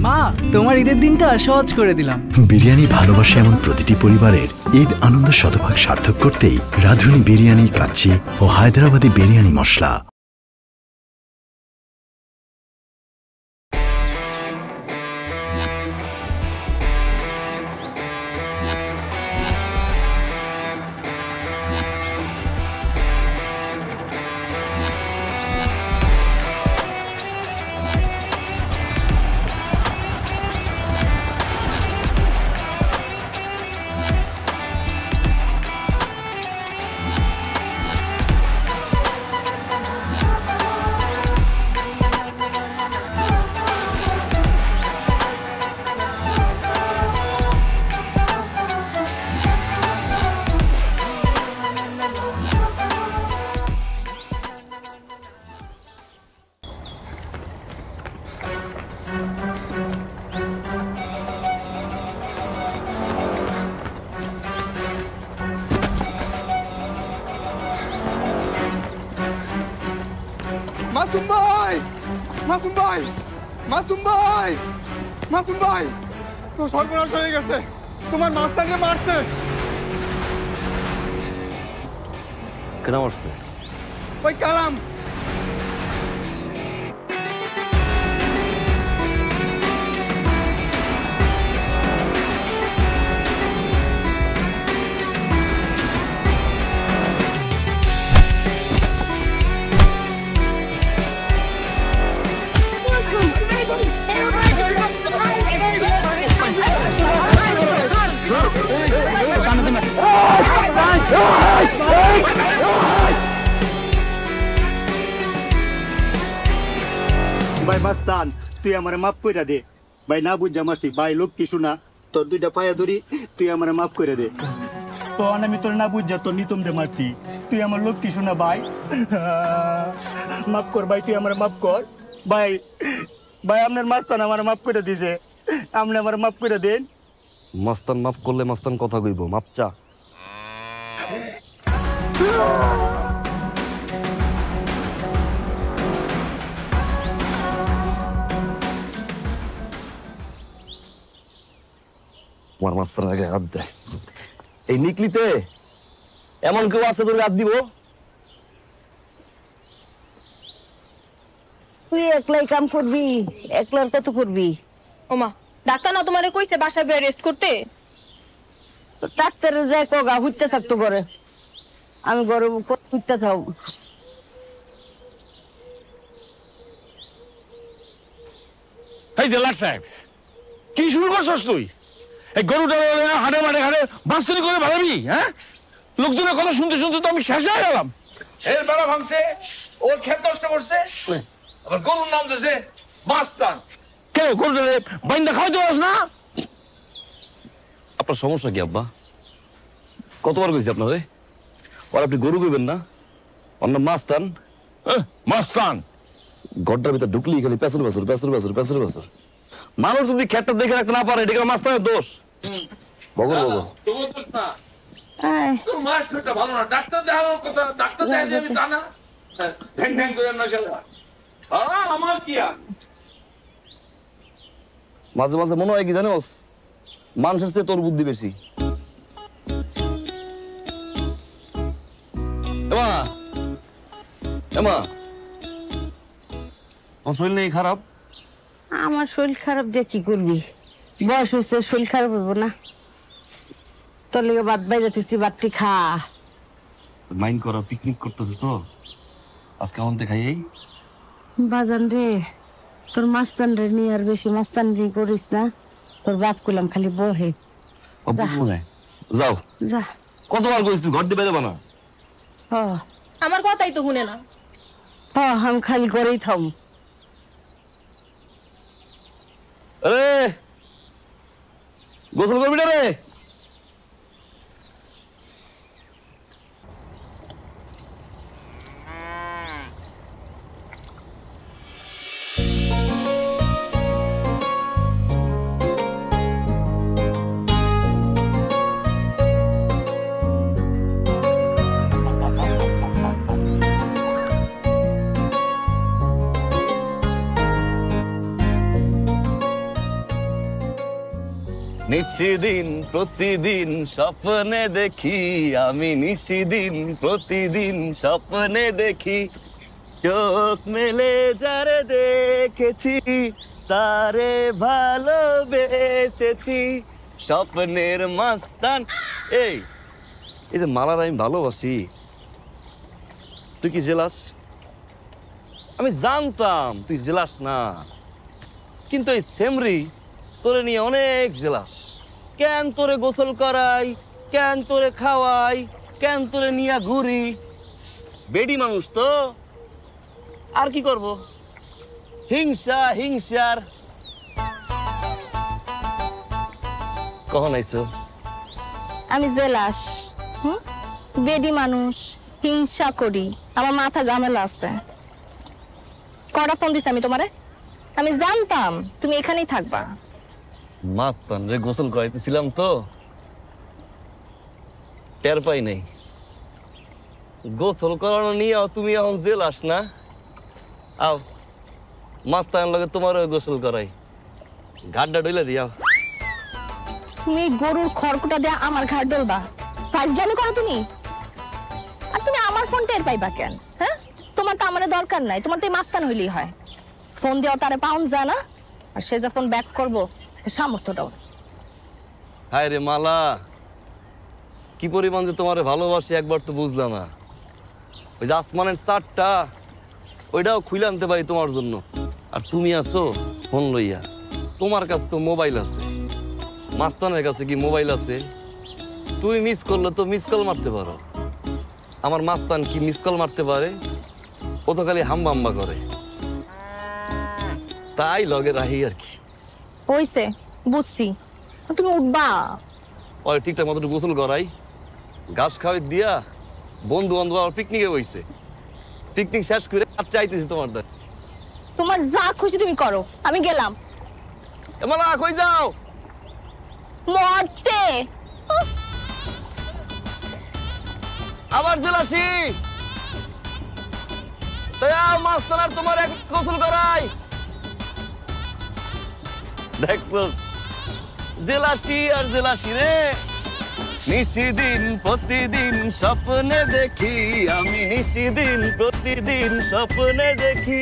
মা, তোমার ঈদের দিনটা সহজ করে দিলাম। বিরিয়ানি ভালোবাসে এমন প্রতিটি পরিবারের ঈদ আনন্দ শতভাগ সার্থক করতেই রাঁধুনি বিরিয়ানি কাচ্চি ও হায়দ্রাবাদি বিরিয়ানি মশলা। মাসুম ভাই, মাসুম ভাই, মাসুম ভাই, মাসুম ভাই, তো সর্বনাশ হয়ে গেছে। তোমার মাস্টারকে মারছে। কেন মারছে? ওই কালাম। ভাই মাস্তান, তুই আমারে মাফ কইরা দে ভাই, না বুঝা মারছি ভাই, লোক কি শোনা, তোর দুইটা পায়া ধরি, তুই আমারে মাফ করে দে। তো আমি তোর না বুঝা তোর নিতম দে মারছি, তুই আমার লোক কি শোনা ভাই, মাফ কর ভাই, তুই আমারে মাফ কর ভাই। ভাই আপনার মাস্তান আমারে মাফ করে দিছে, আপনি আমারে মাফ করে দেন। মাস্তান মাফ করলে মাস্তান কথা কইব, মাপ চা। আমার মাস্টার আগে হাত দেয়। এই নিকলিতে এমন কেউ আছে তোর হাত দিব? তুই একলাই কাম করবি, একলার কত করবি? ওমা, ডাক্তার না তোমারে কইছে বাসায় বেড রেস্ট করতে? ডাক্তারে যায় কগা হুইতে থাকতো ঘরে, আমি ঘরে হুইতে থাক। এই জেলার সাহেব, কি শুরু করছস তুই? এই গরুটা হাটে মাঠে ঘাটে বাস্তুনি করে ভাবি, হ্যাঁ? লোকজনের কথা শুনতে শুনতে তো আমি শেষ হয়ে গেলাম। এর বেলা ভাঙছে, ওর ক্ষেত নষ্ট করছে, আবার গরুর নাম দিয়েছে মাস্তান। কেন গরুটা বাইন্দা খাওয়াতে পারছ না? আপনার সমস্যা কি আব্বা? কতবার কইছি আপনারে আর আপনি গরু কইবেন না, অন্য মাস্তান। মাস্তান ঘরটার ভিতর ঢুকলি খালি পেছর পেছর পেছর পেছর পেছর পেছর। মানুষ যদি ক্ষেতটা দেখে রাখতে না পারে, এটা মাস্তানের দোষ। বগর বগর তোর দোষ না, তোর মার শরীরটা ভালো না। ডাক্তার দেখানোর কথা, ডাক্তার দেখাই আমি তা না, ঢ্যাং ঢ্যাং করে না শালা। আমার কি আর মাঝে মাঝে মনে হয় কি জানোস, মানুষের চেয়ে তোর বুদ্ধি বেশি। এমা এমা, আমার শরীর নেই খারাপ? আমার শরীর খারাপ দিয়ে কি করবি? বয়স হয়েছে, শরীর খারাপ হবো না? তোর লেগে বাদ বাইরে তুই বাদটি খা। মাইন্ড করা, পিকনিক করতেছে তো আজকে আমাদের খাইয়েই। বাজান রে, তোর মাস্তান রে নিয়ে আর বেশি মাস্তান রে করিস না। তোর বাপ করলাম খালি বহে। যাও যা। কতবার কইস তুই ঘর দিয়ে বেরোবা না? আমার কথাই তো শুনে না। আমি খালি করেই থাম। আরে গোসল করবি না রে? নিশিদিন প্রতিদিন স্বপ্নে দেখি, আমি নিশিদিন প্রতিদিন স্বপ্নে দেখি, চোখ মেলে যারে দেখেছি তারে ভালোবেসেছি, স্বপ্নের মাস্তান। এই যে মালার আমি ভালোবাসি, তুই কি জেলাস? আমি জানতাম তুই জেলাস না, কিন্তু এই সেমরি তোরে নিয়ে অনেক জেলাস। কেন তোরে গোসল করাই, কেন তোরে খাওয়াই, কেন তোরে নিয়ে ঘুরি। বেডি মানুষ তো, আর কি করব? হিংসা হিংসার। কখন আইছো? আমি জেলাস, বেডি মানুষ, হিংসা করি, আমার মাথা ঝামেলা আছে। কটা ফোন দিছি আমি তোমারে? আমি জানতাম তুমি এখানেই থাকবা। মাস্তান রে গোসল করাইতেছিলাম তো, টের পাই নাই। গোসল করানো নিয়ে তুমি এখন জেলাস না? আও মাস্তান লাগে তোমার গোসল করাই, ঘাটটা ডইলে দিয়াও। তুমি গরুর খড়কুটা দিয়ে আমার ঘাট ডলবা? ফাজলামি করো তুমি। আর তুমি আমার ফোন টের পাইবা কেন? হ্যাঁ, তোমার তো আমারে দরকার নাই, তোমার তো এই মাস্তান হইলেই হয়। ফোন দেওয়া তারে পাউন্ড যায় না, আর সে যা ফোন ব্যাক করবো সামর্থ্যটাও। হায় রে মালা, কি পরিমাণ যে তোমারে ভালোবাসি একবার তো বুঝলাম না। ওই যে আসমানের চারটা, ওইটাও খুলে আনতে পারি তোমার জন্য। আর তুমি আছো ফোন লইয়া, তোমার কাছে তো মোবাইল আছে, মাস্তানের কাছে কি মোবাইল আছে? তুমি মিস করলে তো মিস কল মারতে পারো। আমার মাস্তান কি মিস কল মারতে পারে? ও তো খালি হাম্বা হাম্বা করে, তাই লগে রাহি আর কি। হইছে, বুঝছি, তুমি উঠবা। ওই ঠিকঠাক মতো গোসল করাই, ঘাস খাওয়াই দিয়া বন্ধু বান্ধব আমার পিকনিকে বইছে। পিকনিক শেষ করে চাইতেছি তোমার দ্বার। তোমার যা খুশি তুমি করো, আমি গেলাম। মালা কই যাও? মরতে আবার জেলাসি, তাই মাস্তান আর তোমার এক গোসল করাই। দেখছস, জেলাসি আর জেলাসি রে। নিশিদিন প্রতিদিন স্বপ্নে দেখি, আমি নিশিদিন প্রতিদিন স্বপ্নে দেখি,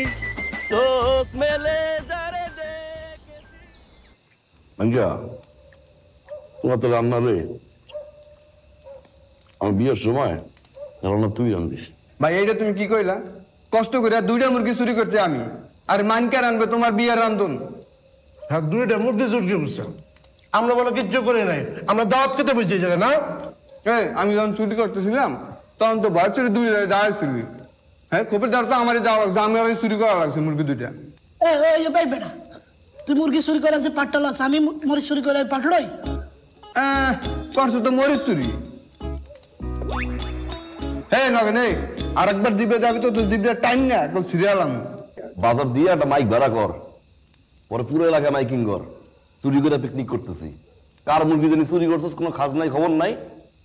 চোখ মেলে যারে দেখেছি। আঞ্জা, তোমার তো রান্না রে, আমার বিয়ের সময় রান্না তুই রান্ধিস। ভাই এইটা তুমি কি কইলা? কষ্ট করে 2টা মুরগি চুরি করতে আমি, আর মানকে রানবে তোমার বিয়ের রান্ধুন। হ্যাঁ, 2টা মুরগি চুরি করছে, আমরা বলে কিচ্ছু করি নাই, আমরা দাওয়াত খেতে বুঝতে যাবে না। আমি যখন চুরি করতেছিলাম তখন তো ভয় চুরি 2 দাঁড়াইছিলি। হ্যাঁ, খোপের দাঁড় তো আমারই যাওয়া লাগছে, আমি আবার চুরি করা লাগছে মুরগি 2টা। ভাই বেটা, তুই মুরগি চুরি করে যে পাটটা লাগছে, আমি মরিচ চুরি করে পাঠড়াই করছো তো মরিচ চুরি। হ্যাঁ নগে নেই, আর একবার জিপে যাবি তো তোর জিপটা টাইম না একদম সিরিয়াল। আমি বাজার দিয়ে একটা মাইক ভাড়া কর, পরে পুরো এলাকায় মাইকিং কর। চুরি করে পিকনিক করতেছি, কার মুরগি জানি চুরি করছিস, কোনো খাজ নাই, খবর নাই,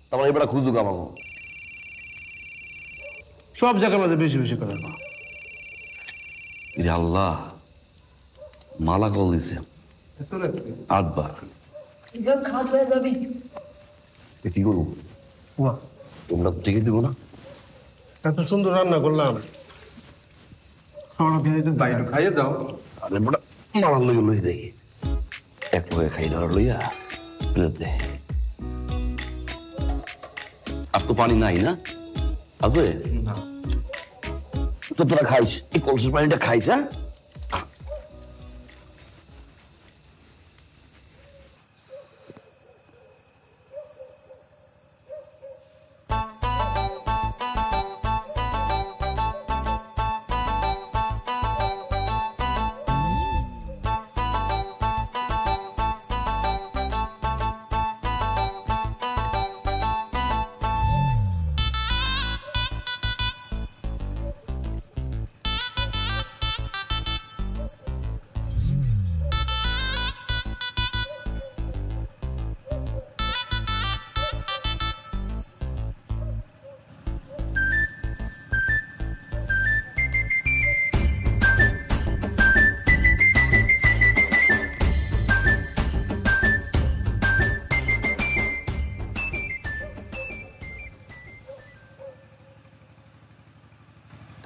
তারপরে এবার খুঁজুক আমাকে। সব জায়গার মধ্যে বেশি বেশি করে না। আল্লাহ, মালা কল দিছে 8 বার। খাওয়া হয়ে যাবি। কি করবো? তোমরা তো ঠিকই দিব না? এত সুন্দর রান্না করলাম, বাইরে খাইয়ে দাও। আরে বড় মালার লইয়া লই দেই, এক পয়ে খাই ধর লইয়া প্লেট দে। আর তো পানি নাই না? আছে তো, তোরা খাইস, এই কলসের পানিটা খাইস। হ্যাঁ,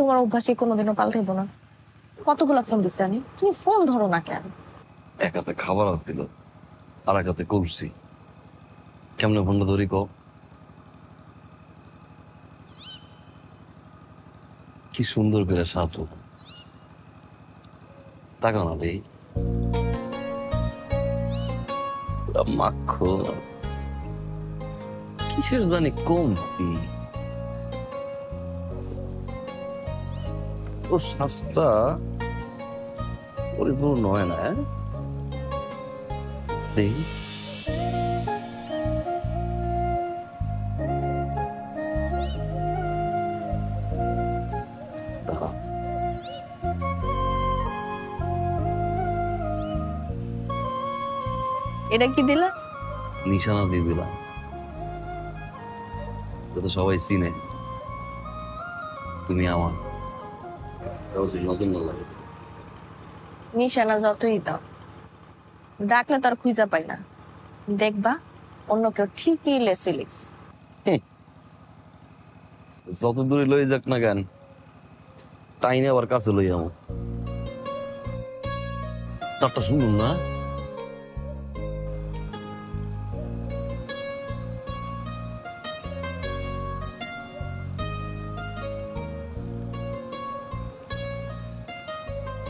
তোমার অভ্যাসই কোনোদিনও পাল্টাইবো না। কতগুলো ফোন দিচ্ছে আমি, তুমি ফোন ধরো না কেন? এক হাতে খাবার আসছিল, আর এক হাতে কলসি, কেমনে ফোনটা ধরি কও? কি সুন্দর করে সাজো, টাকা না রে মাখো, কিসের জানি কমতি। ও শ্বাসটা পরিপূর্ণ হয় না। দেখি এটা কি দিলা? নিশানা দিয়ে দিলাম, তো সবাই চিনে তুমি আমার। নতুন লাগে নিশানা যতই দাও, ডাকলে তার খুঁজা পাই না। দেখবা অন্য কেউ ঠিকই লেসে লিখস। যত দূরে লই যাক না কেন, টাইনে আবার কাছে লই যাবো। চারটা শুনুন না,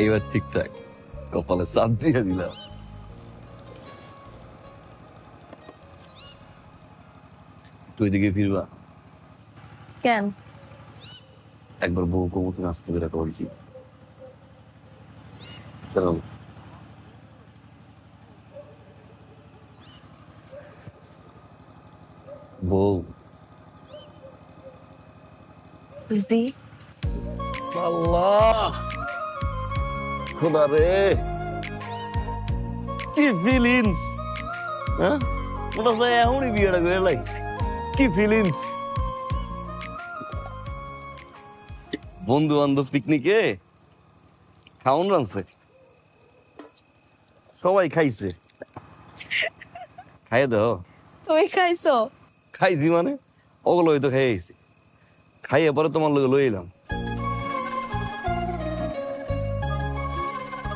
এবার ঠিকঠাক কপালে চাপ দিয়ে দিলাম। তুই দিকে ফিরবা কেন? একবার বউ কবুতর আসতে বেরা করছি। বউ জি আল্লাহ খোদা রে, কি ফিলিংস! হ্যাঁ, ওটা তো এমনই বিয়েটা করে লাই। কি ফিলিংস! বন্ধু বান্ধব পিকনিকে খাওন রানছে, সবাই খাইছে। খাইয়ে দাও। তুমি খাইছো? খাইছি মানে ওগুলো হয়তো খাইয়েছি, খাইয়ে পরে তোমার লোক লই এলাম।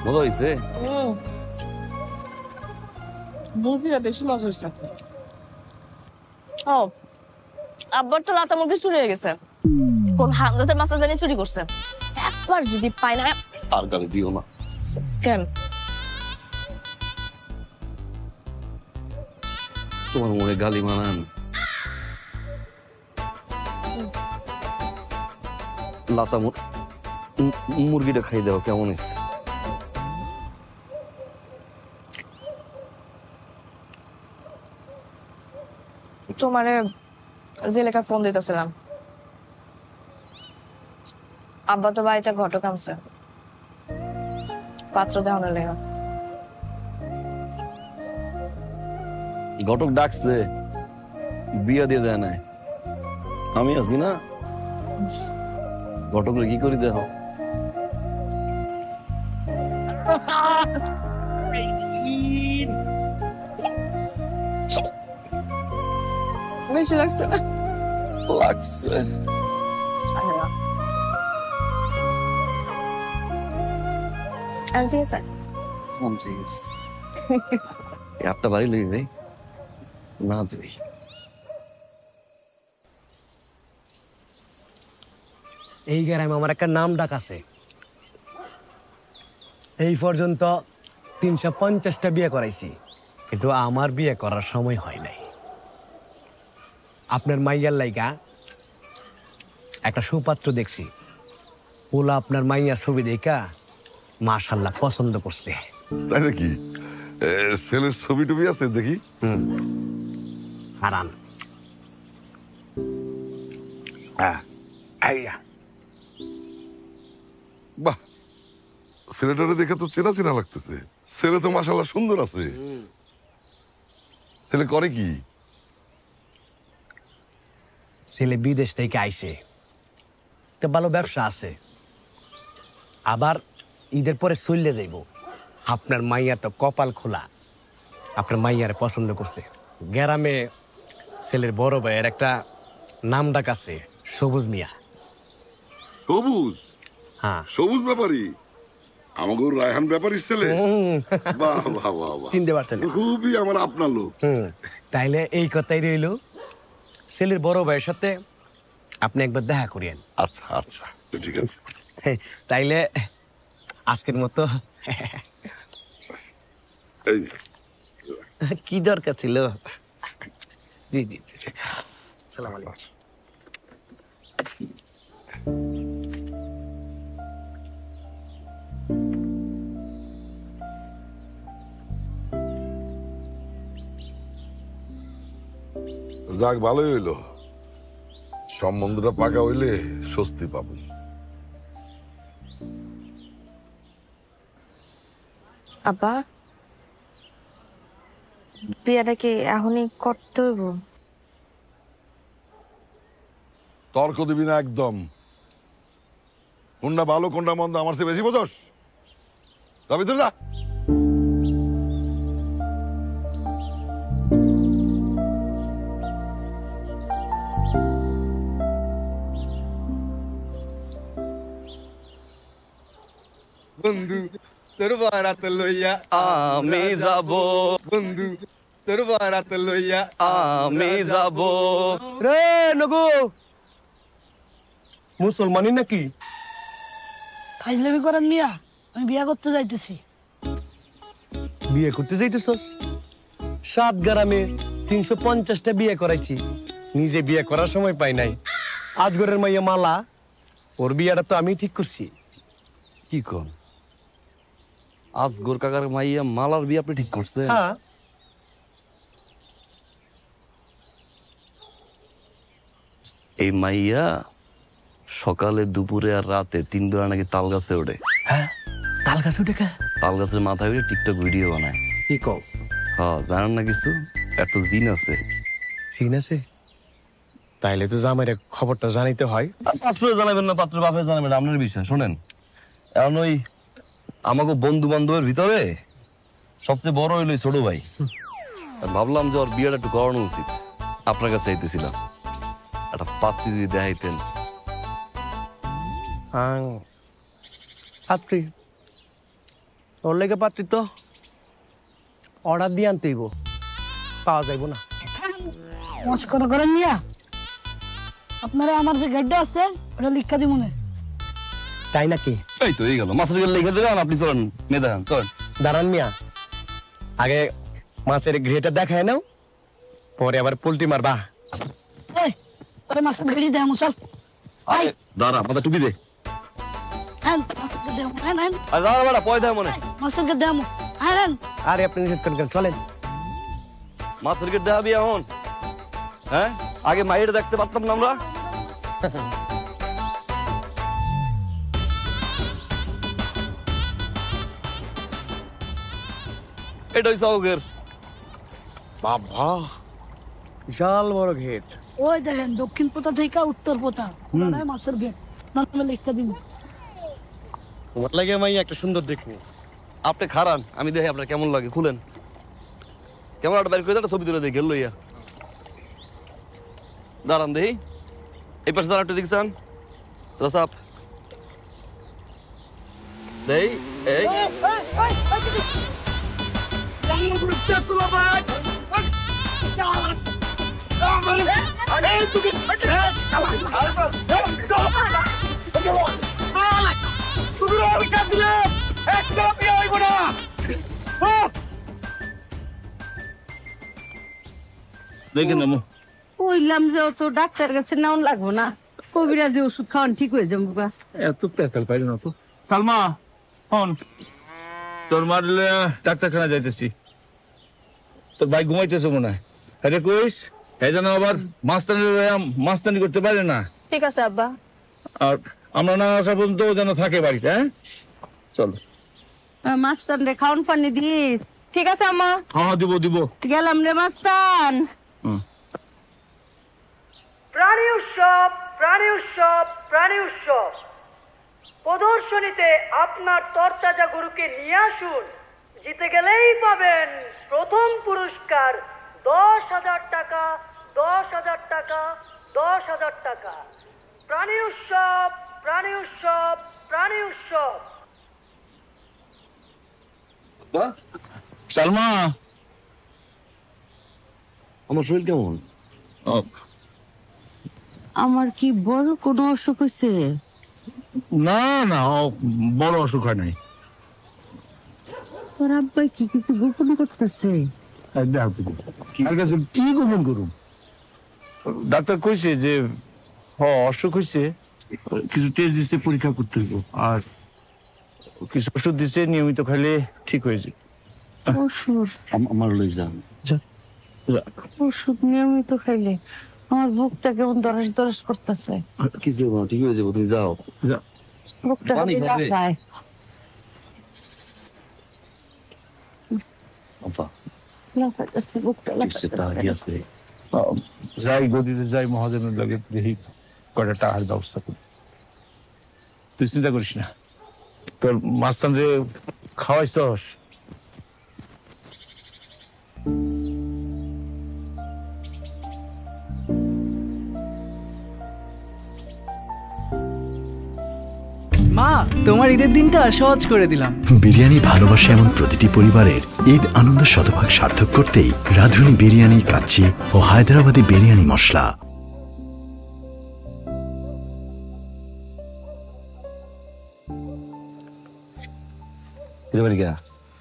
মজা হয়েছে? মুরগিটা বেশি মজা হয়েছে। ও, আব্বার তো লাতা মুরগি চুরি হয়ে গেছে। কোন হারামজাদার মাছ জানি চুরি করছে। একবার যদি পাই না। আর গালি দিও না। কেন? তোমার মুখে গালি মানান। লাতা মুরগিটা খাই দাও, কেমন হয়েছে? তোমারে যে লেখা ফোন দিতেছিলাম, আব্বা তো বাড়িতে ঘটক আনছে, পাত্র দেওয়ানোর লেখা। ঘটক ডাকছে, বিয়া দিয়ে দেয় নাই। আমি আছি না, ঘটক কি করি দেহ? বেশি লাগছে না? লাগছে। ঠিক আছে, একটা বাড়ি লই যাই না তুই। এই গ্রামে আমার একটা নাম ডাক আছে। এই পর্যন্ত 350টা বিয়ে করাইছি, কিন্তু আমার বিয়ে করার সময় হয় নাই। আপনার মাইয়ার লাইগা একটা সুপাত্র দেখছি, ওলা আপনার মাইয়ার ছবি দেখা মাশাআল্লাহ পছন্দ করছে। তাই নাকি? ছেলের ছবি টবি আছে দেখি। হারান বাহ, ছেলেটারে দেখে তো চেনা চেনা লাগতেছে। ছেলে তো মাশাআল্লাহ সুন্দর আছে। ছেলে করে কি? ছেলে বিদেশ থেকে আইছে, একটা ভালো ব্যবসা আছে, আবার ঈদের পরে চললে যাইব। আপনার মাইয়া তো কপাল খোলা, আপনার মাইয়ার পছন্দ করছে। গ্রামে ছেলের বড় ভাইয়ের একটা নাম ডাক আছে, সবুজ মিয়া। সবুজ? হ্যাঁ। সবুজ ব্যাপারী আমাকে রায়হান ব্যাপারীর ছেলে? বাহ বাহ বাহ বাহ, চিনতে পারছেন? খুবই আমার আপনার লোক। তাইলে এই কথাই রইল, ছেলের বড় ভাইয়ের সাথে আপনি একবার দেখা করিয়েন। আচ্ছা আচ্ছা ঠিক আছে। তাইলে আজকের মতো এই কি দরকার ছিল? জি জি, সালাম আলাইকুম। যাক, ভালোই হইলো, সম্বন্ধটা পাকা হইলে স্বস্তি পাবো। আব্বা, বিয়াটা কি এখনই করতে হইব? তর্ক দিবি না একদম। কোনটা ভালো কোনটা মন্দ আমার চেয়ে বেশি বোঝস? তবে তুই যা। বন্ধু তোর বারাত লইয়া আমি যাব, বন্ধু তোর বারাত লইয়া আমি যাব। রে নগো, মুসলমানি নাকি? ফাইজলামি করেন মিয়া, আমি বিয়া করতে যাইতেছি। বিয়ে করতে যাইতেছস? 7 গ্রামে 350টা বিয়ে করাইছি, নিজে বিয়ে করার সময় পাই নাই। আজগরের মাইয়া মালা, ওর বিয়েটা তো আমি ঠিক করছি। কি কোন? আজগর কাকার মাইয়া মালার বিয়ে আপনি ঠিক করছেন? হ্যাঁ। এই মাইয়া সকালে দুপুরে আর রাতে 3 বেলা নাকি তাল গাছে ওঠে। হ্যাঁ, তাল গাছে উঠে কে? তাল গাছের মাথায় উঠে টিকটক ভিডিও বানায়। কি কও? হ্যাঁ, জানেন না কিছু? এত জিন আছে। জিন আছে? তাইলে তো জামাইরে খবরটা জানাইতে হয়। পাত্র জানাবেন না, পাত্র বাপে জানাবেন, আপনার বিষয়। শোনেন, এখন ওই আমাকে বন্ধু বান্ধবের ভিতরে সবচেয়ে বড় হইলো ছোট ভাই। ভাবলাম যে ওর বিয়েটা একটু করানো উচিত, আপনার কাছে আইতেছিলাম। একটা পাত্রী যদি দেখাইতেন। পাত্রী? ওর লেগে পাত্রী তো অর্ডার দিয়ে আনতেইব, পাওয়া যাইব না। মস্করা করেন মিয়া, আপনারা আমার যে গাড়িটা আছে ওটা লিখা দিব মনে। তাই নাকি? এই তো এই গেল, মাছের গেলে লিখে দেবেন আপনি। চলেন মেয়ে দেখান, চলেন। দাঁড়ান মিয়া, আগে মাছের ঘেটা দেখায় নাও, পরে আবার পোল্ট্রি মারবা। এই আরে মাছের গাড়ি দে আমু, চল। আই দাঁড়া, মাথা টুপি দে। হ্যাঁ মাছের গাড়ি দে আমু, হ্যাঁ হ্যাঁ আর দাঁড়া বেড়া, পয় দেয় মনে। মাছের গাড়ি দে আমু, হ্যাঁ হ্যাঁ। আরে আপনি নিষেধ করেন, চলেন। মাছের গেট দেখাবি এখন? হ্যাঁ, আগে মাইরে দেখতে পারতাম না আমরা। এটাই চৌকের। বাবা, বিশাল বড় ঘেট। ওই দেখেন দক্ষিণ পোতা থেকে উত্তর পোতা, ওটাই মাছের গেট। নামে লিখতে দিব। তোমার লাগে মাই একটা সুন্দর দেখবো। আপনি খারান, আমি দেখি আপনার কেমন লাগে। খুলেন ক্যামেরাটা বের করে, একটা ছবি তুলে দেখি। লইয়া দাঁড়ান দেখি, এই পাশে দাঁড়ান, একটু দেখছেন রসাপ দেই। এই দেখেন না, কইলাম যে অত ডাক্তার কাছে নাও লাগবো না, কবিরাজি ওষুধ খাওয়ান ঠিক হয়ে যাবো। এত পেশাল পাইল না তো। সালমা, হন তোর মারলে ডাক্তারখানা যাইতেছি। তোর ভাই ঘুমাইতেছে মনে হয়। এটা কইস এই যেন আবার মাস্তানি করতে পারে না। ঠিক আছে আব্বা। আর আমরা না আসা পর্যন্ত যেন থাকে বাড়িতে। হ্যাঁ, চলো। মাস্তান রে খাওয়ান পানি দিস। ঠিক আছে আম্মা। হ্যাঁ দিব দিব। গেলাম রে মাস্তান। প্রাণী উৎসব, প্রাণী উৎসব, প্রাণী উৎসব প্রদর্শনীতে আপনার তরতাজা গরুকে নিয়ে আসুন। জিতে গেলেই পাবেন প্রথম পুরস্কার 10,000 টাকা, 10,000 টাকা, 10,000 টাকা। প্রাণী উৎসব, প্রাণী উৎসব প্রাণী উৎসব। সালমা, আমার শরীর কেমন? আমার কি বড় কোনো অসুখ হয়েছে? না না, বড় অসুখ হয় নাই। তোর আব্বাই কি কিছু গোপন করতেছে? কি গোপন করুন? ডাক্তার কইছে যে অসুখ হয়েছে, কিছু টেস্ট দিচ্ছে, পরীক্ষা করতে হইব, আর কিছু ওষুধ দিচ্ছে, নিয়মিত খাইলে ঠিক হয়ে যায়। ওষুধ? আমার লই যান। ওষুধ নিয়মিত খাইলে আমার বুকটা কেমন দরজ দরজ করতেছে। কিছু ঠিক হয়ে যাবো, তুমি যাও। বুকটা লাফায়। লাফাইতেছে, বুকটা লাফাইতেছে। যাই গদিতে যাই, মহাজনের লাগে দেখি কয়টা টাকার ব্যবস্থা করি। তুই চিন্তা করিস না, তোর মাস্তান যে খাওয়াইছস। মা, তোমার ঈদের দিনটা সহজ করে দিলাম। বিরিয়ানি ভালোবাসে এমন প্রতিটি পরিবারের ঈদ আনন্দ শতভাগ সার্থক করতেই রাঁধুনি বিরিয়ানি, কাচ্চি ও হায়দ্রাবাদি বিরিয়ানি মশলা।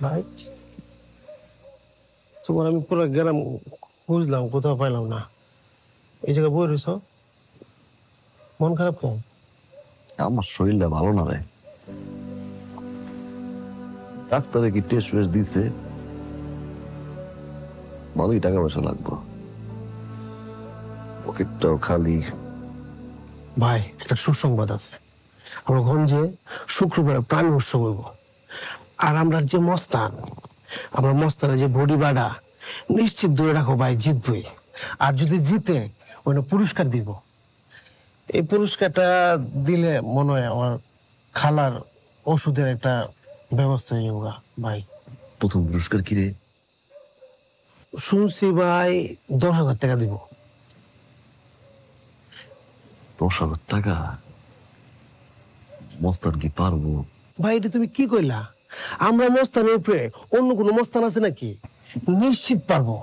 ভাই, তোমার আমি পুরো গ্রাম খুঁজলাম, কোথাও পাইলাম না। এই জায়গায় বই রয়েছ, মন খারাপ কেন? আমার শরীরটা ভালো না রে। ডাক্তারে কি টেস্ট ফেস্ট দিছে, ভালোই টাকা পয়সা লাগবো, পকেটটাও খালি। ভাই, একটা সুসংবাদ আছে। আমরা গঞ্জে শুক্রবার প্রাণী উৎসব হইব, আর আমরা যে মস্তান, আমরা মস্তানের যে বডি বাড়া নিশ্চিত ধরে রাখো ভাই, জিতবই। আর যদি জিতে ওই পুরস্কার দিব। এই পুরস্কারটা দিলে মনে হয় আমার খালার ওষুধের একটা ব্যবস্থা হয়ে যাবে ভাই। প্রথম পুরস্কার কি রে? শুনছি ভাই 10,000 টাকা দিব। 10,000 টাকা? মস্তান কি পারবো? ভাই, এটা তুমি কি কইলা? আমরা মস্তানের উপরে অন্য কোনো মস্তান আছে নাকি? নিশ্চিত পারবো।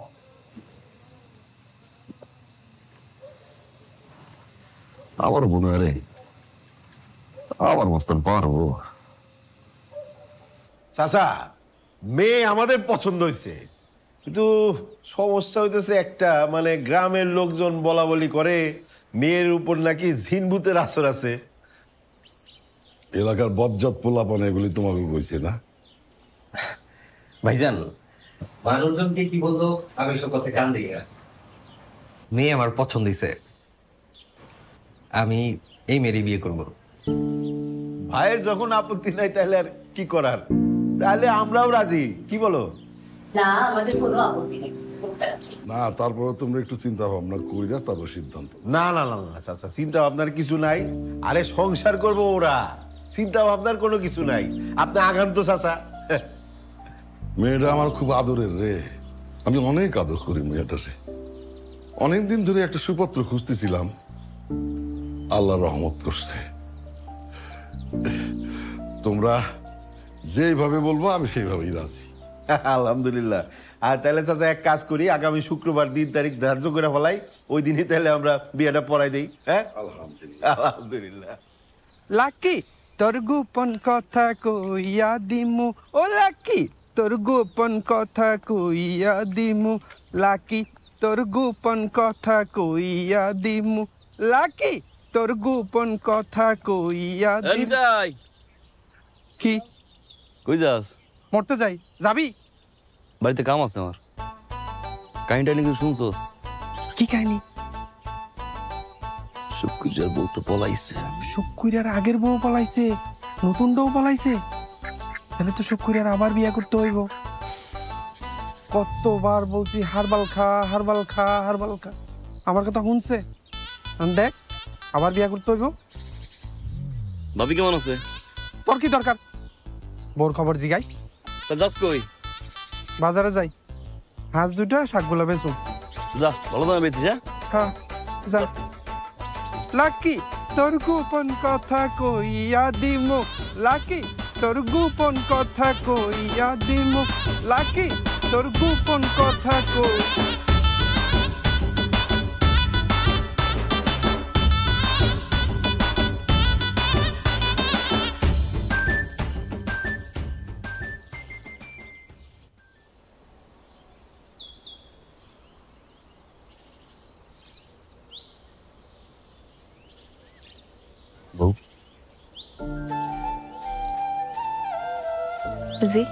আমার মনে হয় রে, আমার মস্তান পারবো। চাচা, মেয়ে আমাদের পছন্দ হয়েছে, কিন্তু সমস্যা হইতেছে একটা, মানে গ্রামের লোকজন বলা বলি করে মেয়ের উপর নাকি জিনভূতের আসর আছে। এলাকার বজ্জাত পোলাপান এগুলি তোমাকে কইছে না? ভাইজান, মানুষজনকে কি বললো আমি সব কথা কান দিই না। মেয়ে আমার পছন্দ হয়েছে, আমি এই মেয়েরই বিয়ে করবো। ভাইয়ের যখন আপত্তি নাই তাহলে আর কি করার, তাহলে আমরাও রাজি, কি বলো? না, আমাদের কোনো আপত্তি নেই। না, তারপরে তোমরা একটু চিন্তা ভাবনা কইরা তারপর সিদ্ধান্ত। না না না না চাচা, চিন্তা ভাবনার কিছু নাই। আরে সংসার করবো ওরা, চিন্তা ভাবনার কোনো কিছু নাই। আপনি আগান তো চাচা। মেয়েটা আমার খুব আদরের রে, আমি অনেক আদর করি মেয়েটারে। অনেকদিন ধরে একটা সুপাত্র খুঁজতেছিলাম, আল্লাহ রহমত করছে। তোমরা যেভাবে বলবো আমি সেইভাবেই রাজি। আলহামদুলিল্লাহ। আর তাহলে চাচা এক কাজ করি, আগামী শুক্রবার 3 তারিখ ধার্য করে ফেলাই, ওই দিনই তাহলে আমরা বিয়েটা পড়াই দেই। হ্যাঁ, আলহামদুলিল্লাহ। আলহামদুলিল্লাহ। লাকি তোর গোপন কথা কইয়া দিমু, ও লাকি তোর গোপন কথা কইয়া দিমু, লাকি তোর গোপন কথা কইয়া দিমু, লাকি তোর গোপন কথা কইয়া দিমু। কি কই যাস? মরতে যাই, যাবি? বাড়িতে কাম আছে আমার। কাহিনীটা নাকি শুনছস? কি কাহিনী? শুক্রিয়ার বউ তো পলাইছে। শুক্রিয়ার আগের বউ পলাইছে, নতুন বউ পলাইছে? তাহলে তো শুক্রিয়ার আবার বিয়ে করতে হইব। কতবার বলছি হারবাল খা, হারবাল খা, হারবাল খা, আমার কথা শুনছে? দেখ, আবার বিয়ে করতে হইব। ভাবি কেমন আছে? তোর কি দরকার? বউর খবর জিগাই। যাস কই? বাজারে যাই, হাঁস 2টা, শাকগুলা বেচুম। যা, ভালো দামে বেচিস। হ্যাঁ, যা। লাকি তোর গোপন কথা কইয়া দিমু লাকি তোর গোপন কথা কইয়া দিমু লাকি তোর গোপন কথা কই বউ জি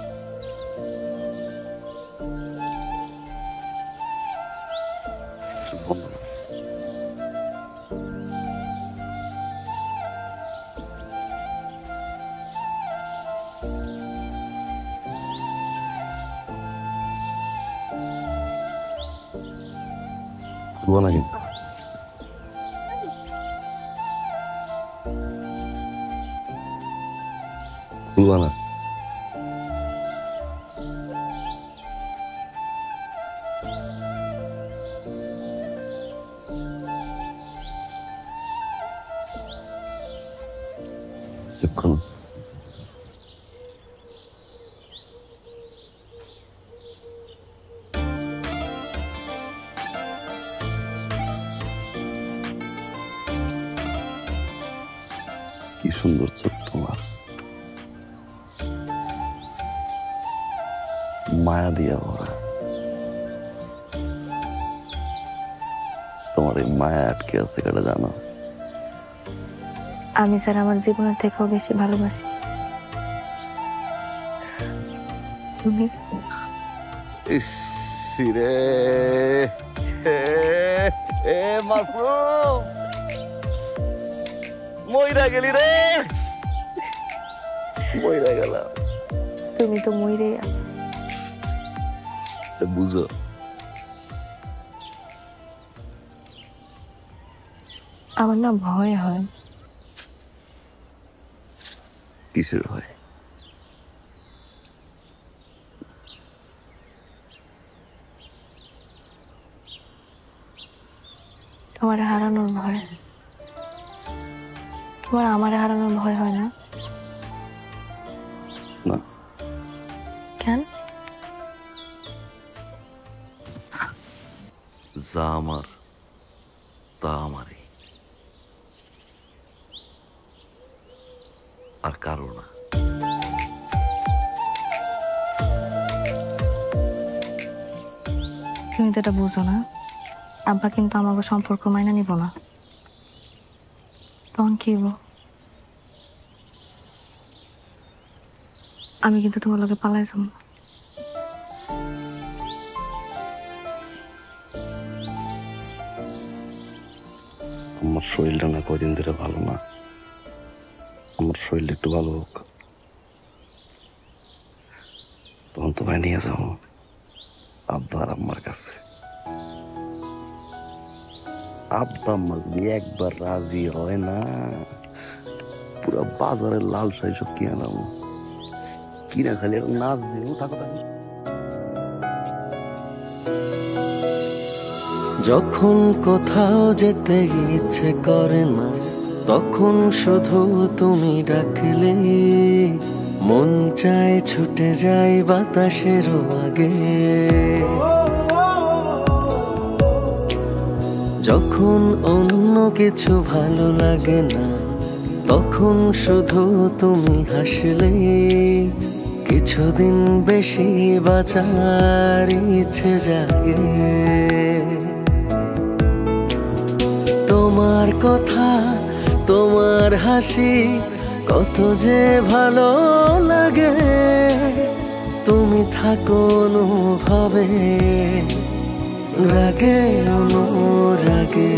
খুলবো না কিন্তু খুলবো না চুপ করো কি সুন্দর চোখ তোমার মায়া দিয়া ভরা তোমার এই মায়া আটকে আছে কেটে জানো আমি স্যার আমার জীবনের থেকেও বেশি ভালোবাসি তুমি রে এ মাসুম মইরা গেলি রে মইরা গেলাম তুমি তো মইরেই আছো বুঝো আমার না ভয় হয় কিসের ভয় তোমার হারানোর ভয় তোমার আমার হারানোর ভয় হয় না না কেন যা আমার তা আমারই আর কারো না তুমি তো এটা বুঝো না আব্বা কিন্তু আমাকে সম্পর্ক মাইনা নিব না তখন কি হইব আমি কিন্তু তোমার লগে পালাই যাব আমার শরীরটা না কয়দিন ধরে ভালো না আমার শরীরটা একটু ভালো হোক তখন তোমায় নিয়ে যাবো আব্বা আর আম্মার কাছে আব্বা আম্মা যদি একবার রাজি হয় না পুরো বাজারের লাল শাড়ি সব কিনে নেবো কিনা খালি এখন নাচ দিব থাকো থাকো যখন কোথাও যেতে ইচ্ছে করে না তখন শুধু তুমি ডাকলে মন চায় ছুটে যায় বাতাসেরও আগে যখন অন্য কিছু ভালো লাগে না তখন শুধু তুমি হাসলে কিছুদিন বেশি বাঁচার ইচ্ছে জাগে তোমার কথা তোমার হাসি কত যে ভালো লাগে তুমি থাকো অনুভবে রাগে অনুরাগে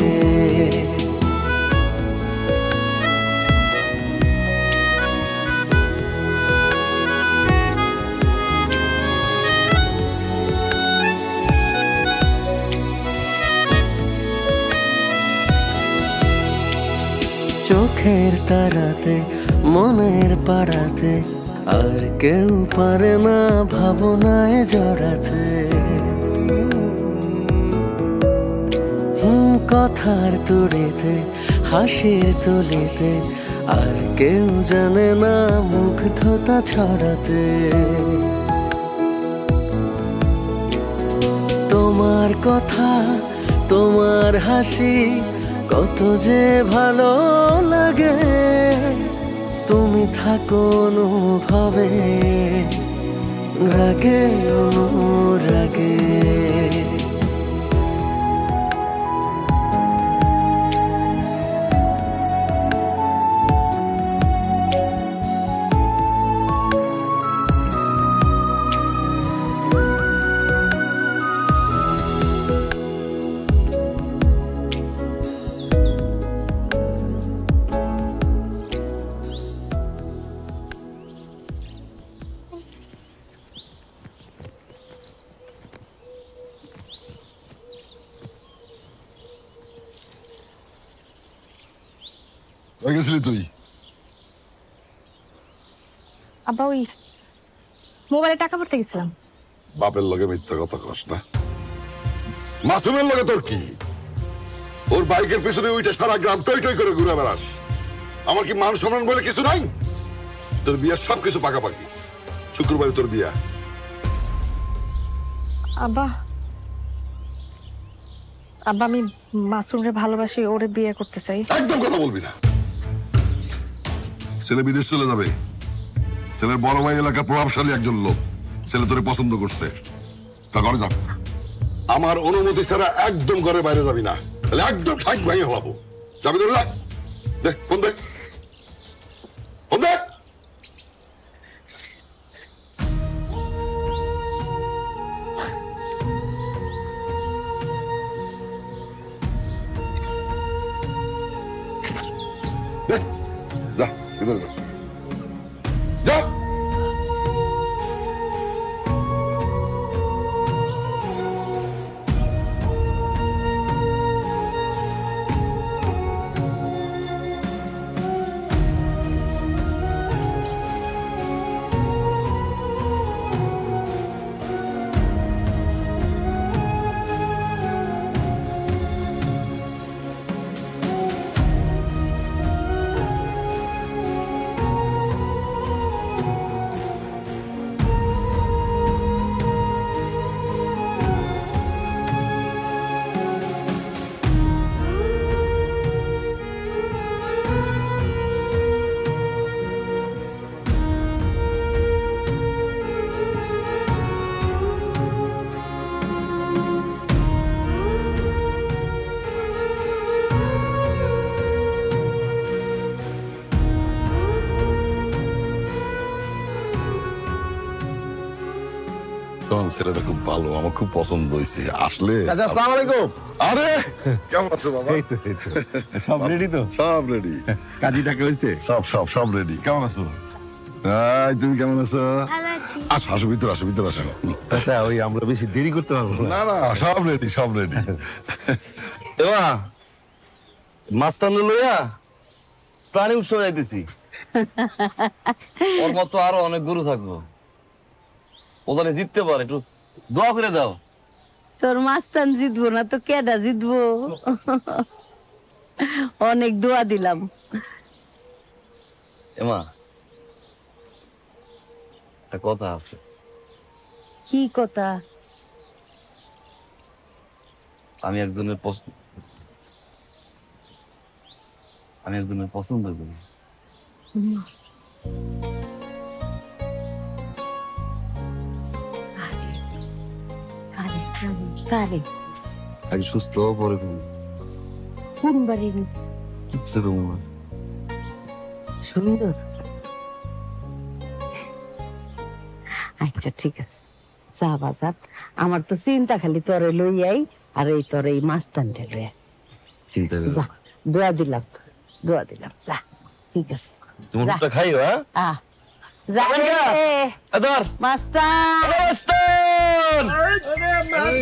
চোখের তারাতে মনের পাড়াতে আর কেউ পারে না ভাবনায় জড়াতে কথার তুড়িতে হাসির তুলিতে আর কেউ জানে না মুগ্ধতা ছড়াতে তোমার কথা তোমার হাসি কত যে ভালো লাগে তুমি থাকো অনুভবে রাগে অনুরাগে গেছিলি তুই? আব্বা ওই মোবাইলে টাকা ভরতে গেছিলাম। বাপের লগে মিথ্যা কথা কস না। মাসুমের লগে তোর কি? ওর বাইকের পিছনে উইটা সারা গ্রাম টই টই করে ঘুরে বেড়াস। আমার কি মান সম্মান বলে কিছু নাই? তোর বিয়ার সব কিছু পাকাপাকি। শুক্রবারে তোর বিয়া। আব্বা আব্বা আমি মাসুমরে ভালোবাসি, ওরে বিয়ে করতে চাই। একদম কথা বলবি না। ছেলে বিদেশ চলে যাবে। ছেলের বড় ভাই এলাকা প্রভাবশালী একজন লোক। ছেলে তোরে পছন্দ করছে, তা ঘরে যা। আমার অনুমতি ছাড়া একদম ঘরে বাইরে যাবি না, তাহলে একদম ঠাক ভাই হলাবো। যাবি তোর? দেখ ফোন দেখ, ফোন দেখ। যা ভিতরে যা, যা। ছেলেটা খুব ভালো, আমার খুব পছন্দ হয়েছে। আসলে আসসালামু আলাইকুম। আরে কেমন আছো বাবা? সব রেডি তো? সব রেডি। কাজী টাকা হয়েছে? সব রেডি। কেমন আছো? তুমি কেমন আছো? আসো আসো, ভিতরে আসো, ভিতরে আসো। আচ্ছা, ওই আমরা বেশি দেরি করতে পারবো না? না, সব রেডি, সব রেডি। এবা মাস্তান লইয়া প্রাণী উৎসব যাইতেছি। ওর মতো আরো অনেক গরু থাকবো, ওখানে জিততে পারে, একটু দোয়া করে দাও। তোর মাস্তান জিতবো না তো কেডা জিতবো? অনেক দোয়া দিলাম। এমা একটা কথা আছে। কি কথা? আমি একজনের পছন্দ করি। আগে সুস্থ পরে কোন বাড়ির? সুন্দর। আচ্ছা ঠিক আছে, যা বাজার। আমার তো চিন্তা খালি তোরে লইয়াই, আর এই তোর এই মাস্তানটা লইয়া। চিন্তা যা, দোয়া দিলাম যা। ঠিক আছে, তোমারটা খাইও। হ্যাঁ যা রে মাস্তান।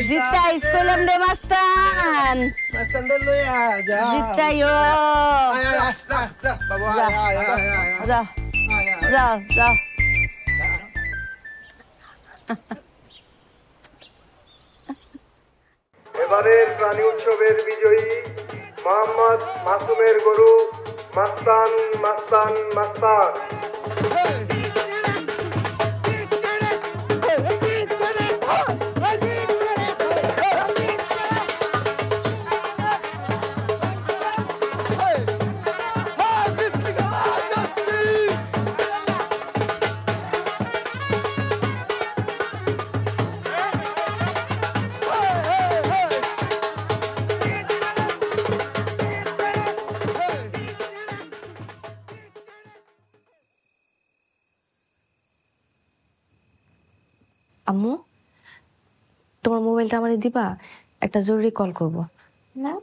জিতা স্কুলাম রে মাস্তান। জিতাইও। যাও। এবারের প্রাণী উৎসবের বিজয়ী মোহাম্মদ মাসুমের গরু মাস্তান মাস্তান মাস্তান। আম্মু তোমার মোবাইলটা আমারে দিবা, একটা জরুরি কল করব। না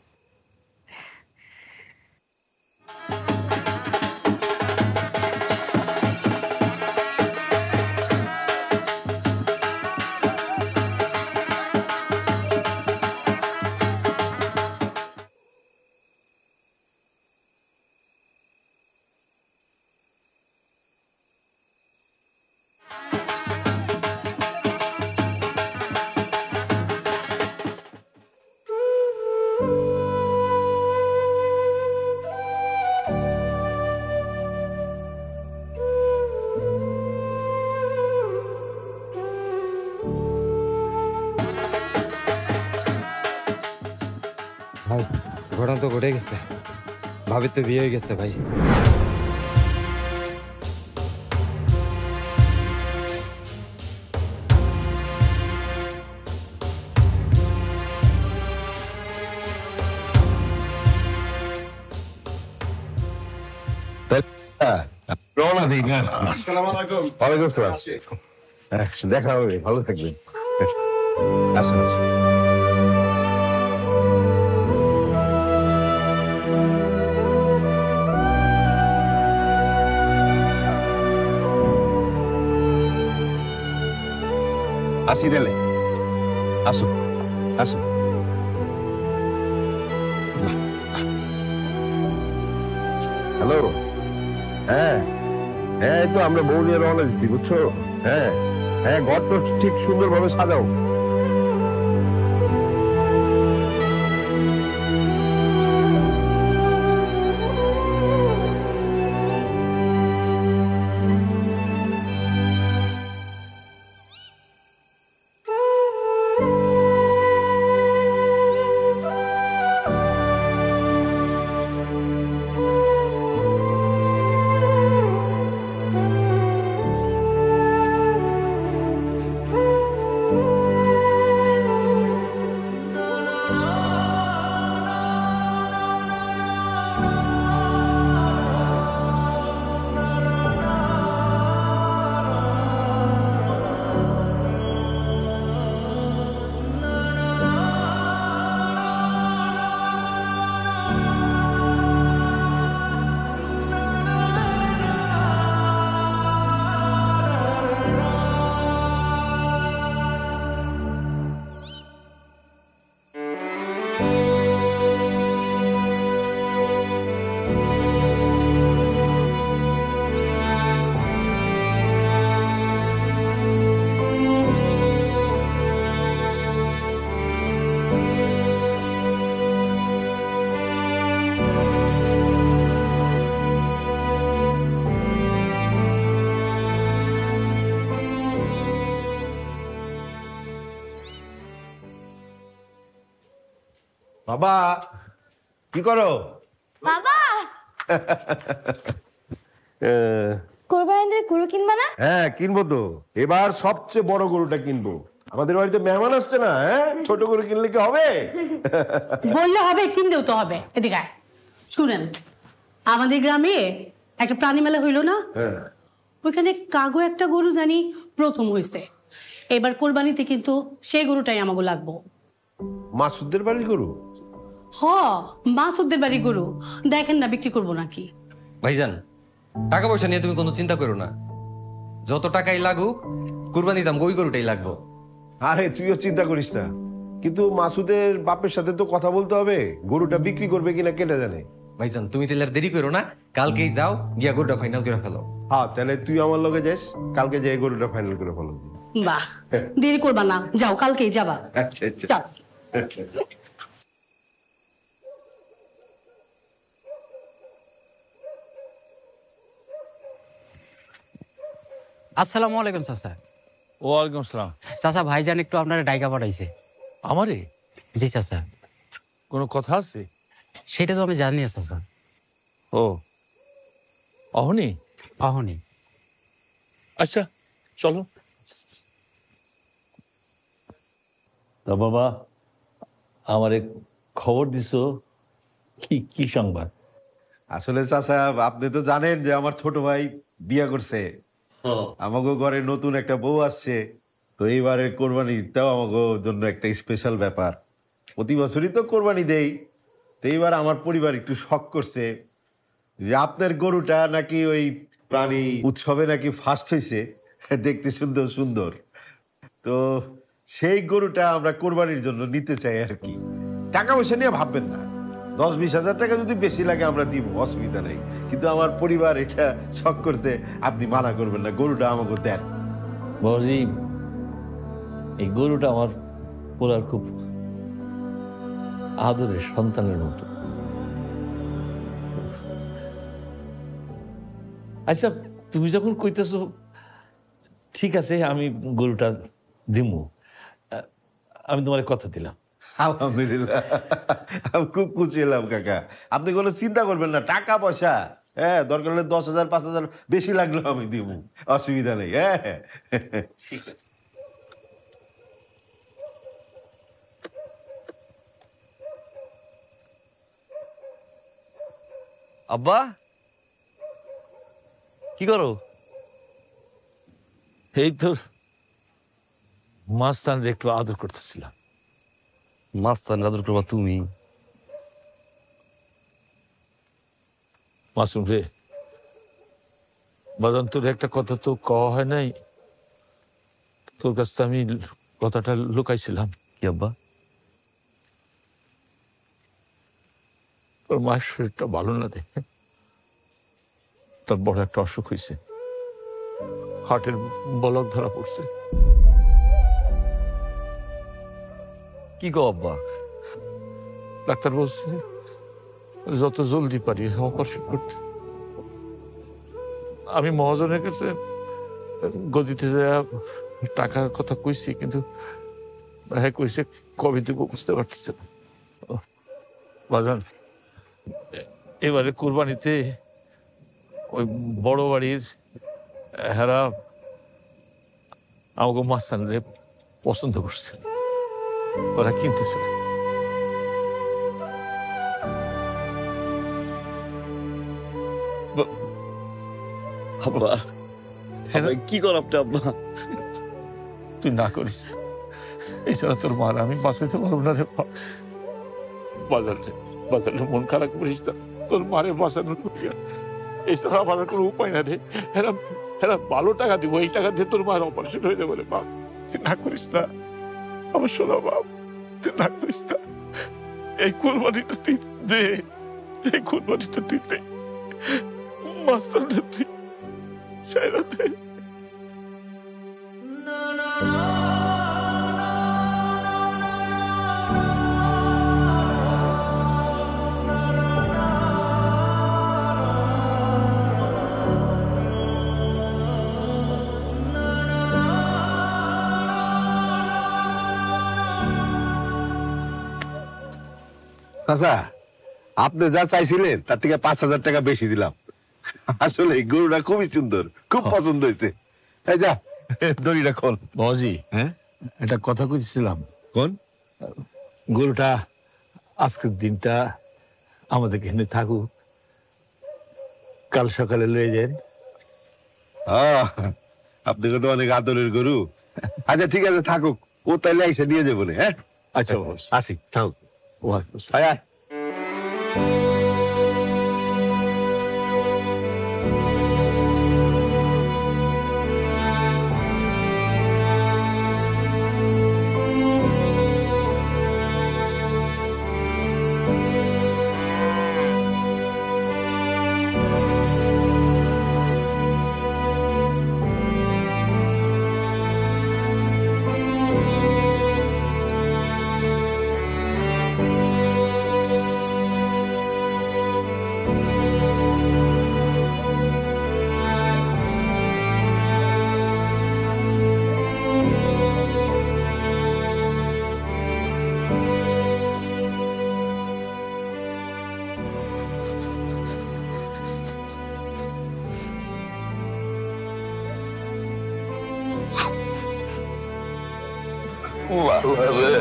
ভাই, ঘটনা তো ঘটে গেছে, ভাবির তো বিয়ে হয়ে গেছে ভাই। রওনা দিই না। আসসালামু আলাইকুম। ওয়ালাইকুম আসসালাম। দেখা হবে, ভালো থাকবেন। আসুন আসুন। আসি দিলে, আসুন আসুন। হ্যালো, হ্যাঁ হ্যাঁ, এই তো আমরা বউ নিয়ে রওনা দিচ্ছি, বুঝছো? হ্যাঁ হ্যাঁ, ঘরটা ঠিক সুন্দরভাবে সাজাও। বাবা কি করো? বাবা কোরবানিদের গরু কিনবা না? হ্যাঁ কিনবো তো, এবার সবচেয়ে বড় গরুটা কিনবো। আমাদের বাড়িতে মেহমান আসছে না, হ্যাঁ ছোট গরু কিনলে কি হবে? বললে হবে, কিনতেও তো হবে। এদিকে শুনেন, আমাদের গ্রামে একটা প্রাণী মেলা হইলো না, ওইখানে কাগো একটা গরু জানি প্রথম হয়েছে। এবার কোরবানিতে কিন্তু সেই গরুটাই আমাকে লাগবো। মাসুদের বাড়ির গরু? হ, মাসুদের বাড়ির গরু। দেখেন না বিক্রি করবো নাকি। ভাইজান, টাকা পয়সা নিয়ে তুমি কোনো চিন্তা করো না, যত টাকাই লাগুক কুরবানি দাম ওই গরুটাই লাগবো। আরে তুইও চিন্তা করিস না, কিন্তু মাসুদের বাপের সাথে তো কথা বলতে হবে, গরুটা বিক্রি করবে কিনা কেটে জানে। ভাইজান তুমি তাহলে আর দেরি করো না, কালকেই যাও গিয়া গরুটা ফাইনাল করে ফেলো। হ্যাঁ তাহলে তুই আমার লগে যাস, কালকে যাই গরুটা ফাইনাল করে ফেলো। বাহ, দেরি করবা না, যাও কালকেই যাবা। আচ্ছা আচ্ছা। আসসালামু আলাইকুম চাচা। ওয়ালাইকুম আসসালাম। চাচা ভাইজান একটু আপনার ডাইকা পাঠাইছে। আমারে? জি চাচা। কোনো কথা আছে? সেটা তো আমি জানি না চাচা। ও অহনি? অহনি। আচ্ছা চলো। তা বাবা আমারে খবর দিছো, কি কি সংবাদ? আসলে চাচা আপনি তো জানেন যে আমার ছোট ভাই বিয়ে করছে, আমাকে ঘরে নতুন একটা বউ আসছে। তো এইবারে কোরবানিটাও আমাকে জন্য একটা স্পেশাল ব্যাপার। প্রতি বছরই তো কোরবানি দেই, তো এইবার আমার পরিবার একটু শখ করছে যে আপনার গরুটা নাকি ওই প্রাণী উৎসবে নাকি ফার্স্ট হয়েছে, দেখতে সুন্দর সুন্দর। তো সেই গরুটা আমরা কোরবানির জন্য নিতে চাই আর কি। টাকা পয়সা নিয়ে ভাববেন না, 10-20 হাজার টাকা যদি বেশি লাগে আমরা দিব, অসুবিধা নেই। কিন্তু আমার পরিবার এটা শখ করছে, আপনি মানা করবেন না, গরুটা আমাকে দেন। বাবাজি এই গরুটা আমার পোলার খুব আদরের সন্তানের মতো। আচ্ছা তুমি যখন কইতেছো ঠিক আছে, আমি গরুটা দিমু, আমি তোমার কথা দিলাম। আলহামদুলিল্লাহ, আমি খুব খুশি হলাম কাকা। আপনি কোনো চিন্তা করবেন না, টাকা পয়সা হ্যাঁ দরকার হলে 10,000 5,000 বেশি লাগলেও আমি দিব, অসুবিধা নেই। হ্যাঁ ঠিক আছে। আব্বা কি করো? এই তো মাস্তানরে একটু আদর করতেছিলাম। মাস্তান আদর করবা তুমি? মাসুম রে বাজান, তোর একটা কথা তো কওয়া হয় নাই, তোর কাছ থেকে আমি কথাটা লুকাইছিলাম। কি আব্বা? তোর মায়ের শরীরটা ভালো না রে, তার বড় একটা অসুখ হয়েছে, হার্টের বলক ধরা পড়ছে। কি গো আব্বা? ডাক্তার বলছে যত জলদি পারি অপারেশন করতে। আমি মহাজনের কাছে গদিতে টাকার কথা কইছি, কিন্তু হ্যাঁ কইছে কবে দেবো বুঝতে পারতেছে না। বাজান এবারে কোরবানিতে ওই বড় বাড়ির হেরা আমাকে মাস্তানরে পছন্দ করছে, ওরা কিনতেছে। আব্বা কি কর আপনি? আব্বা তুই না করিস, এছাড়া তোর মার আমি বাঁচাইতে পারবো না রে। বাজারে বাজারে মন খারাপ করিস না, তোর মারে বাঁচানোর এছাড়া আমার কোনো উপায় না রে। এরা এরা ভালো টাকা দিব, এই টাকা দিয়ে তোর মায়ের অপারেশন হয়ে যাবে রে। বাপ তুই না করিস না, আমার শোনা বাপ, তুই না করিস না। এই কোরবানিটা তুই দে, এই কোরবানিটা তুই দে, মাস্টারটা তুই ছাইরা দে। আচ্ছা আপনি যা চাইছিলেন তার থেকে 5,000 টাকা বেশি দিলাম। আসলে গরুটা খুবই সুন্দর, খুব পছন্দ হয়েছে। এই যা দড়িটা খোল। বাবাজি হ্যাঁ একটা কথা কইছিলাম। কোন? গরুটা আজকের দিনটা আমাদের এখানে থাকুক, কাল সকালে লয়ে যান। আপনি তো অনেক আদরের গরু। আচ্ছা ঠিক আছে থাকুক, ও তাইলে এসে দিয়ে যাবো। হ্যাঁ আচ্ছা আসি, থাকুক। আয় মালা রে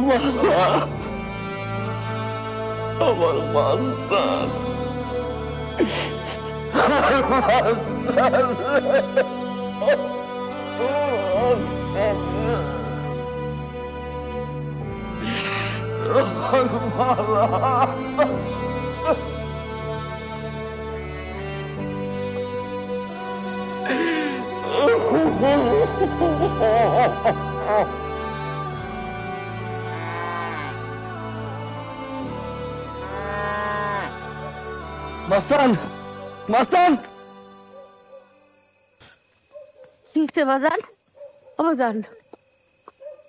মালা আমার মাস্টার মাস্তান মাস্তান কিছে বাজান ও বাজান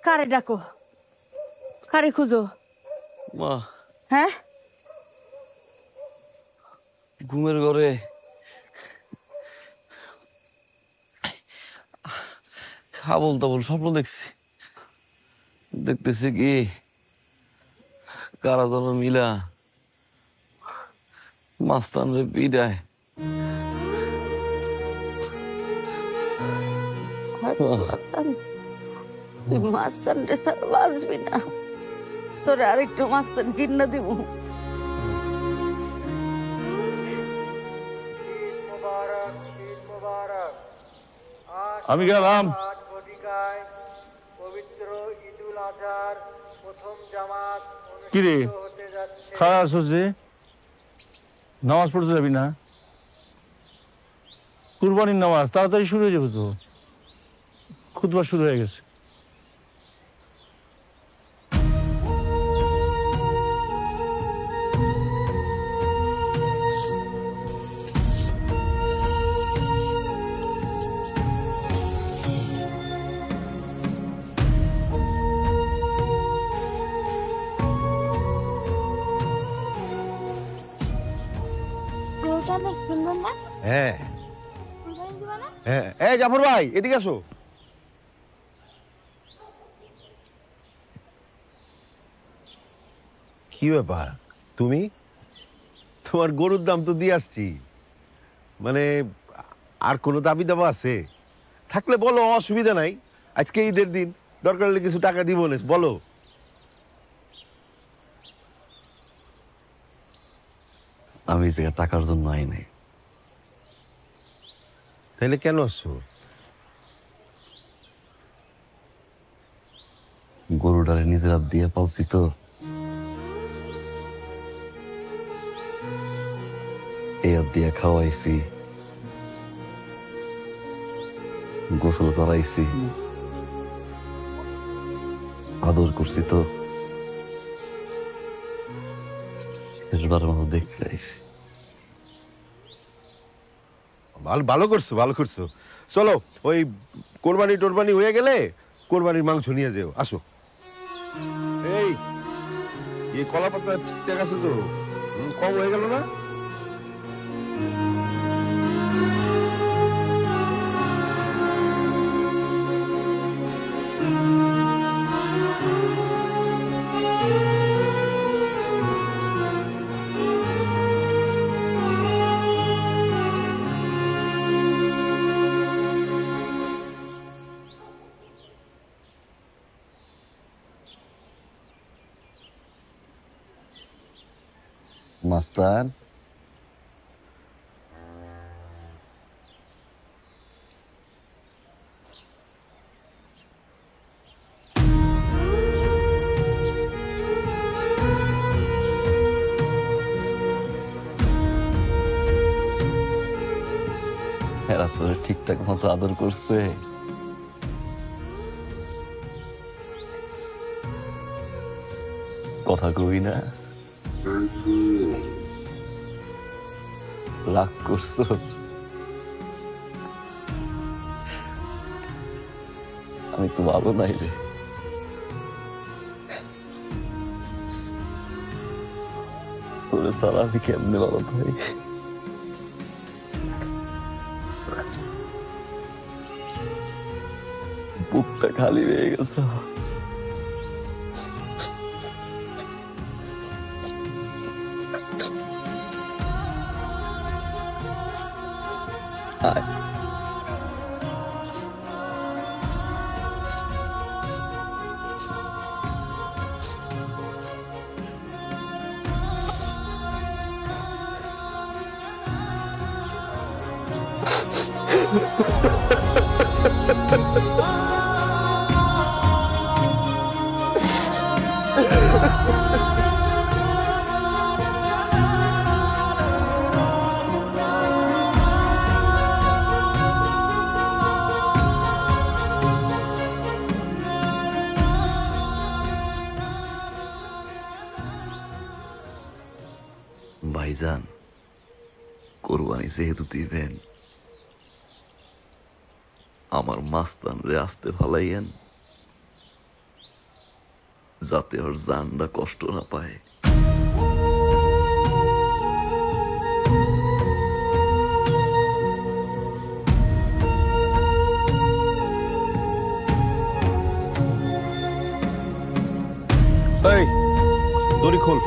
কারে ডাকো কারে খুঁজো মা হ্যাঁ ঘুমের ঘরে আবল তাবল স্বপ্ন দেখতেছি কি কারা যেন মিলা মাস্তান রে পিডায় তুই মাস্তান রে স্যার বাঁচবি না তোরে আরেকটু মাস্তান কিনা দিব আমি গেলাম পবিত্র ঈদুল আজহার প্রথম জামাত কিরে অনুষ্ঠিত হতে যাচ্ছে। খারাপ হচ্ছে নামাজ পড়তে যাবি না? কুরবানির নামাজ তাড়াতাড়ি শুরু হয়ে যাবে তো, খুতবা শুরু হয়ে গেছে। হ্যাঁ হ্যাঁ, এই জাফর ভাই এদিকে আসো। কি ব্যাপার তুমি? তোমার গরুর দাম তো দিয়ে আসছি, মানে আর কোনো দাবি দাবা আছে থাকলে বলো, অসুবিধা নাই। আজকে ঈদের দিন, দরকার হলে কিছু টাকা দিব না, বলো। আমি এই জায়গায় টাকার জন্য আই নাই। তাহলে কেন আসছো? গরুটারে নিজের হাত দিয়ে পালছি তো, এই হাত দিয়ে খাওয়াইছি, গোসল করাইছি, আদর করছি তো, শেষবার মতো দেখতে আইছি। ভালো করছো, ভালো করছো। চলো, ওই কোরবানি টোরবানি হয়ে গেলে কোরবানির মাংস নিয়ে যেও। আসো। এই কলা পাতা ঠিকঠাক আছে তো? কম হয়ে গেল না? মাস্তান, এরা তোরে ঠিকঠাক মতো আদর করছে? কথা কবি না? রাগ করছো? আমি তো ভালো নাই রে। তোরে সারা আমি কেমনে ভালো ভাই? বুকটা খালি হয়ে গেছে। আয় ভাইজান, কোরবানি যেহেতু দিবেন, আমার মাস্তান রে আসতে ফালাইয়েন, যাতে ওর জানটা কষ্ট না পায়। এই দড়ি খোল।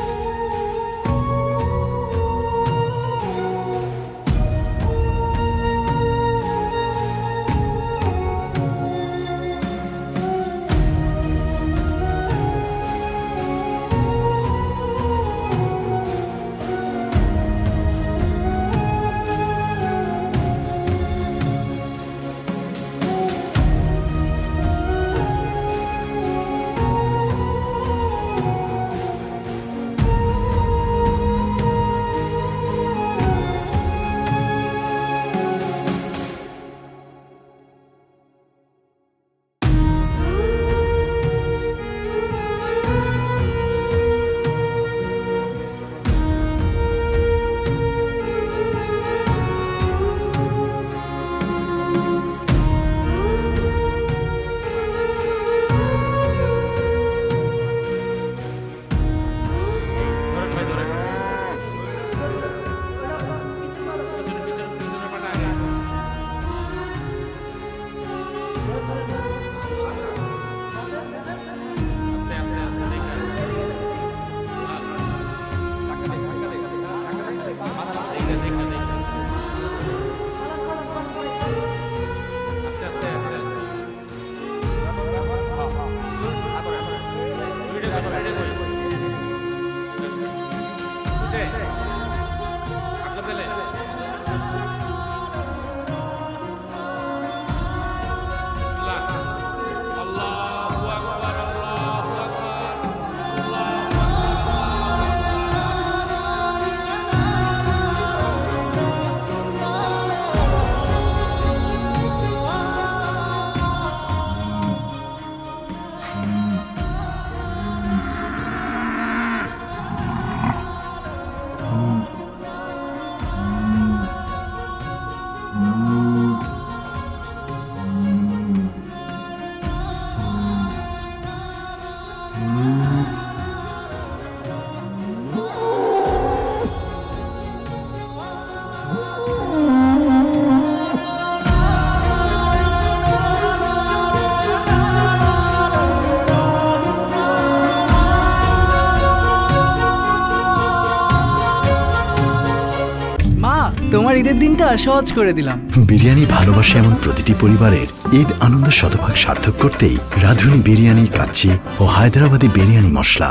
তোমার ঈদের দিনটা সহজ করে দিলাম। বিরিয়ানি ভালোবাসে এমন প্রতিটি পরিবারের ঈদ আনন্দ শতভাগ সার্থক করতেই রাঁধুনি বিরিয়ানি, কাচ্চি ও হায়দ্রাবাদি বিরিয়ানি মশলা।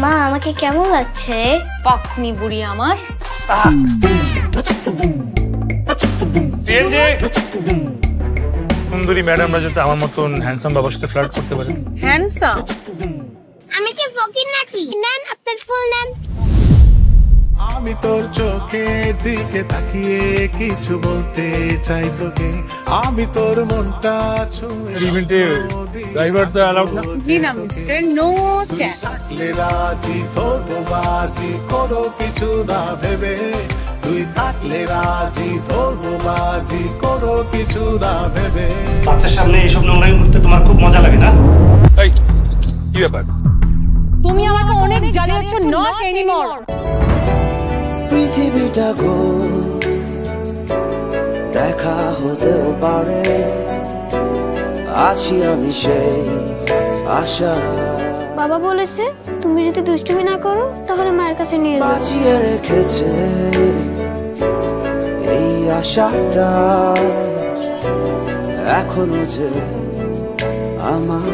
মা আমাকে কেমন লাগছে? পাকনি বুড়ি আমার। সুন্দরী ম্যাডামরা যাতে আমার মতন হ্যান্ডসাম বাবার সাথে ফ্লার্ট করতে পারে। হ্যান্ডসাম? আমি কি ফকির নাকি? নেন আপনার ফুল নেন। আমি তোর চোখের দিকে তাকিয়ে কিছু বলতে চাই তোকে, আমি তোর মনটা ড্রাইভার তো অ্যালাউড না। জি না মিস্টার, নো চান্স। রাজি ধরবো বাজি কোনো কিছু না ভেবে, তুই থাকলে রাজি ধরবো বাজি কোনো কিছু না ভেবে। বাচ্চার সামনে এইসব নোংরামি করতে তোমার খুব মজা লাগে না? এই কি ব্যাপার? তুমি আমাকে অনেক জ্বালিয়েছো, নট এনিমোর। পৃথিবীটা গোল, দেখা হতেও পারে, আছি আমি সেই আশা। বাবা বলেছে তুমি যদি দুষ্টুমি না করো তাহলে মায়ের কাছে নিয়ে যাও। বাঁচিয়ে রেখেছে এই আশাটা, এখনো যে আমার